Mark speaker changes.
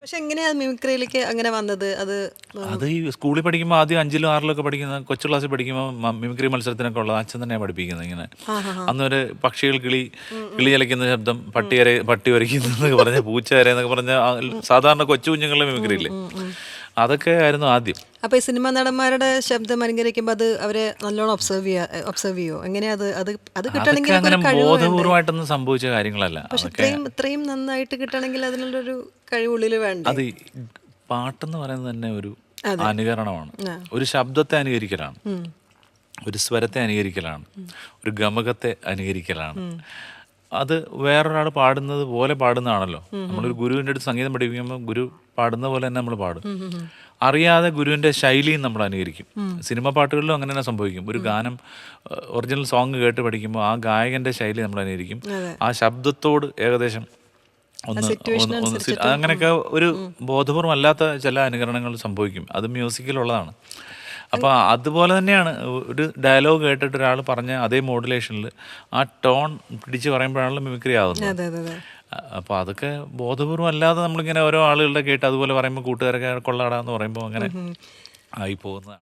Speaker 1: പക്ഷെ എങ്ങനെയാ മിമിക്രിയിലേക്ക് അങ്ങനെ വന്നത്?
Speaker 2: അത് ഈ സ്കൂളിൽ പഠിക്കുമ്പോൾ ആദ്യം 5ലും 6ലും പഠിക്കുന്ന കൊച്ചു ക്ലാസ്സിൽ പഠിക്കുമ്പോൾ മിമിക്രി മത്സരത്തിനൊക്കെ ഉള്ളത് അച്ഛൻ തന്നെയാണ് പഠിപ്പിക്കുന്നത്. ഇങ്ങനെ അന്നൊരു പക്ഷികൾ കിളി ചലിക്കുന്ന ശബ്ദം, പട്ടി വരയ്ക്കുന്നതൊക്കെ പറഞ്ഞ പൂച്ച വരയെന്നൊക്കെ പറഞ്ഞ സാധാരണ കൊച്ചു കുഞ്ഞുങ്ങളുടെ മിമിക്രി ഇല്ലേ, അതൊക്കെ ആയിരുന്നു ആദ്യം.
Speaker 1: അപ്പൊ ഈ സിനിമാ നടന്മാരുടെ ശബ്ദം അനുകരിക്കുമ്പോൾ അത് അവരെ നല്ലോണം ഒബ്സർവ് ചെയ്യോ? എങ്ങനെയാ അത് കിട്ടണമെങ്കിൽ
Speaker 2: അങ്ങനെ ബോധപൂർവമായിട്ടൊന്നും സംഭവിച്ച കാര്യങ്ങളല്ല.
Speaker 1: പക്ഷെ ഇത്രയും നന്നായിട്ട് കിട്ടണമെങ്കിൽ അതിനുള്ളൊരു കഴിവുള്ളിൽ വേണ്ട.
Speaker 2: അത് പാട്ടെന്ന് പറയുന്നത് തന്നെ ഒരു അനുകരണമാണ്, ഒരു ശബ്ദത്തെ അനുകരിക്കലാണ്, ഒരു സ്വരത്തെ അനുകരിക്കലാണ്, ഒരു ഗമകത്തെ അനുകരിക്കലാണ്. അത് വേറൊരാൾ പാടുന്നത് പോലെ പാടുന്നതാണല്ലോ. നമ്മളൊരു ഗുരുവിൻ്റെ അടുത്ത് സംഗീതം പഠിപ്പിക്കുമ്പോൾ ഗുരു പാടുന്ന പോലെ തന്നെ നമ്മൾ പാടും. അറിയാതെ ഗുരുവിൻ്റെ ശൈലിയും നമ്മൾ അനുകരിക്കും. സിനിമ പാട്ടുകളിലും അങ്ങനെ തന്നെ സംഭവിക്കും. ഒരു ഗാനം ഒറിജിനൽ സോങ് കേട്ട് പഠിക്കുമ്പോൾ ആ ഗായകൻ്റെ ശൈലി നമ്മൾ അനുകരിക്കും. ആ ശബ്ദത്തോട് ഏകദേശം അങ്ങനെയൊക്കെ ഒരു ബോധപൂർവം അല്ലാത്ത ചില അനുകരണങ്ങൾ സംഭവിക്കും. അത് മ്യൂസിക്കിലുള്ളതാണ്. അപ്പോൾ അതുപോലെ തന്നെയാണ് ഒരു ഡയലോഗ് കേട്ടിട്ട് ഒരാൾ പറഞ്ഞ അതേ മോഡുലേഷനിൽ ആ ടോൺ പിടിച്ച് പറയുമ്പോഴാണല്ലോ മിമിക്രി ആകുന്നത്. അപ്പോൾ അതൊക്കെ ബോധപൂർവം അല്ലാതെ നമ്മളിങ്ങനെ ഓരോ ആളുകളുടെ കേട്ട് അതുപോലെ പറയുമ്പോൾ കൂട്ടുകാരൊക്കെ കൊള്ളാടാന്ന് പറയുമ്പോൾ അങ്ങനെ ആയി പോകുന്നതാണ്.